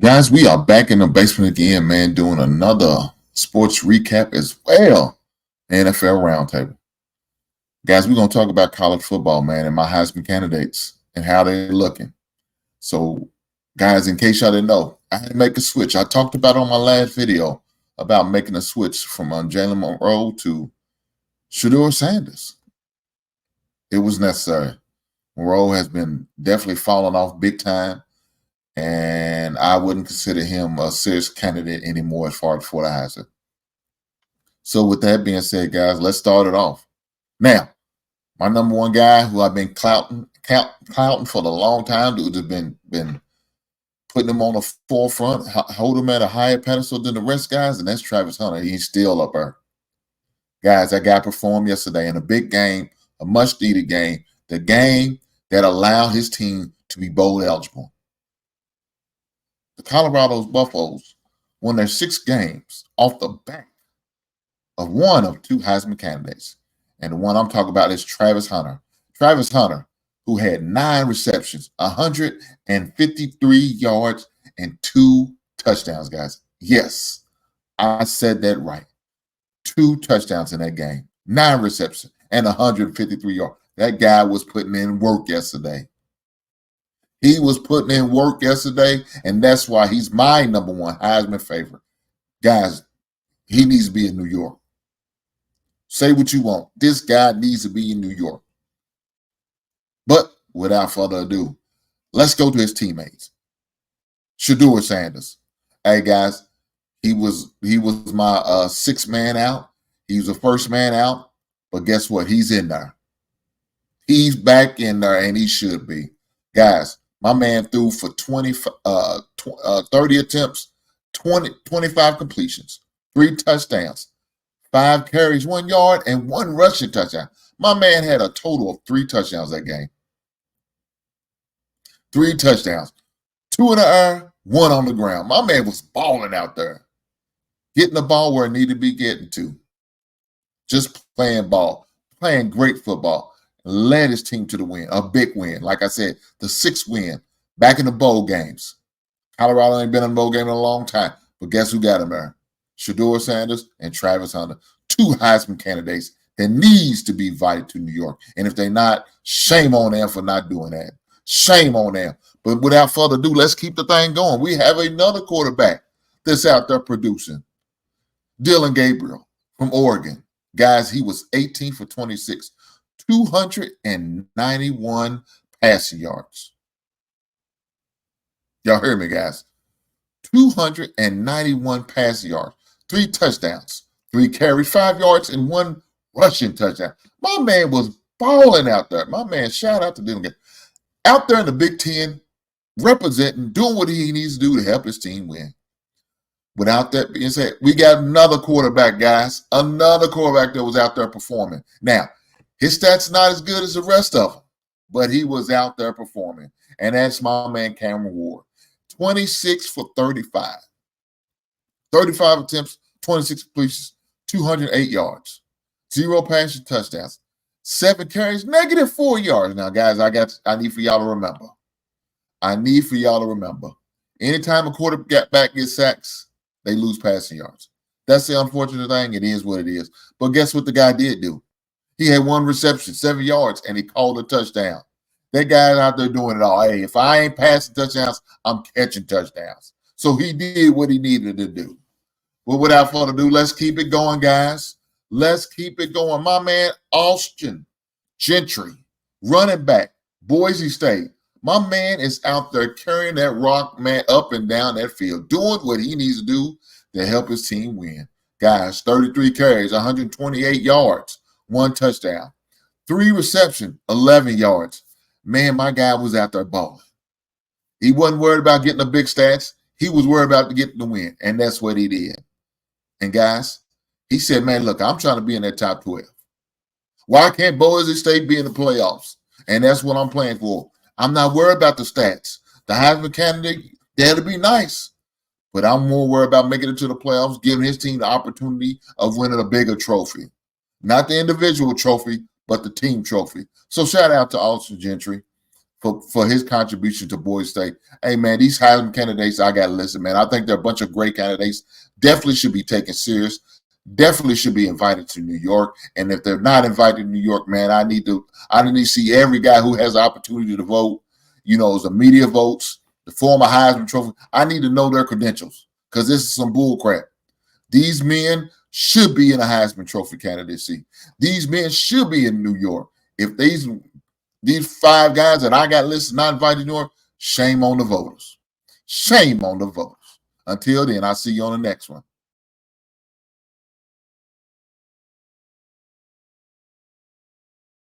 Guys, we are back in the basement again, man, doing another sports recap as well. NFL Roundtable. Guys, we're going to talk about college football, man, and my Heisman candidates and how they're looking. So, guys, in case y'all didn't know, I had to make a switch. I talked about on my last video about making a switch from Jalen Monroe to Shedeur Sanders. It was necessary. Monroe has been definitely falling off big time. And I wouldn't consider him a serious candidate anymore as far as for the Heisman. So with that being said, guys, let's start it off. Now, my number one guy who I've been clouting for a long time, dude, has been putting him on the forefront, hold him at a higher pedestal than the rest guys, and that's Travis Hunter. He's still up there. Guys, that guy performed yesterday in a big game, a much-needed game, the game that allowed his team to be bowl eligible. The Colorado Buffaloes won their 6 games off the back of one of 2 Heisman candidates. And the one I'm talking about is Travis Hunter. Travis Hunter, who had 9 receptions, 153 yards, and 2 touchdowns, guys. Yes, I said that right. 2 touchdowns in that game, 9 receptions, and 153 yards. That guy was putting in work yesterday. He was putting in work yesterday, and that's why he's my number one Heisman favorite. Guys, he needs to be in New York. Say what you want. This guy needs to be in New York. But without further ado, let's go to his teammates. Shedeur Sanders. Hey, guys, he was my 6th man out. He was the first man out, but guess what? He's in there. He's back in there, and he should be. Guys, my man threw for 30 attempts, 25 completions, 3 touchdowns, 5 carries, 1 yard, and 1 rushing touchdown. My man had a total of 3 touchdowns that game. 3 touchdowns, 2 in the air, 1 on the ground. My man was balling out there, getting the ball where it needed to be getting to. Just playing ball, playing great football. Led his team to the win, a big win. Like I said, the 6th win back in the bowl games. Colorado ain't been in a bowl game in a long time, but guess who got him there? Shedeur Sanders and Travis Hunter, 2 Heisman candidates that needs to be invited to New York. And if they're not, shame on them for not doing that. Shame on them. But without further ado, let's keep the thing going. We have another quarterback that's out there producing. Dillon Gabriel from Oregon. Guys, he was 18 for 26. 291 passing yards. Y'all heard me, guys. 291 passing yards, 3 touchdowns, 3 carries, 5 yards, and 1 rushing touchdown. My man was balling out there. My man, shout out to Dillon. Out there in the Big Ten, representing, doing what he needs to do to help his team win. Without that being said, we got another quarterback, guys. Another quarterback that was out there performing. Now, his stats not as good as the rest of them, but he was out there performing. And that's my man, Cameron Ward. 26 for 35. 35 attempts, 26 completions, 208 yards. 0 passing touchdowns. 7 carries, -4 yards. Now, guys, I need for y'all to remember. Anytime a quarterback gets sacks, they lose passing yards. That's the unfortunate thing. It is what it is. But guess what the guy did do? He had 1 reception, 7 yards, and he called a touchdown. That guy's out there doing it all. Hey, if I ain't passing touchdowns, I'm catching touchdowns. So he did what he needed to do. But without further ado, let's keep it going, guys. Let's keep it going. My man, Austin Gentry, running back, Boise State. My man is out there carrying that rock, man, up and down that field, doing what he needs to do to help his team win. Guys, 33 carries, 128 yards. 1 touchdown, 3 receptions, 11 yards. Man, my guy was out there balling. He wasn't worried about getting the big stats. He was worried about getting the win, and that's what he did. And guys, he said, man, look, I'm trying to be in that top 12. Why can't Boise State be in the playoffs? And that's what I'm playing for. I'm not worried about the stats. The Heisman candidate, that'll be nice. But I'm more worried about making it to the playoffs, giving his team the opportunity of winning a bigger trophy. Not the individual trophy, but the team trophy. So shout out to Austin Gentry. for his contribution to Boise State. Hey, man, these Heisman candidates, I got to listen, man. I think they're a bunch of great candidates. Definitely should be taken serious. Definitely should be invited to New York. And if they're not invited to New York, man, I need to see every guy who has the opportunity to vote, as the media votes, the former Heisman Trophy. I need to know their credentials because this is some bull crap. These men should be in a Heisman Trophy candidacy. These men should be in New York. If these 5 guys that I got listed not invited to New York, shame on the voters. Shame on the voters. Until then, I'll see you on the next one.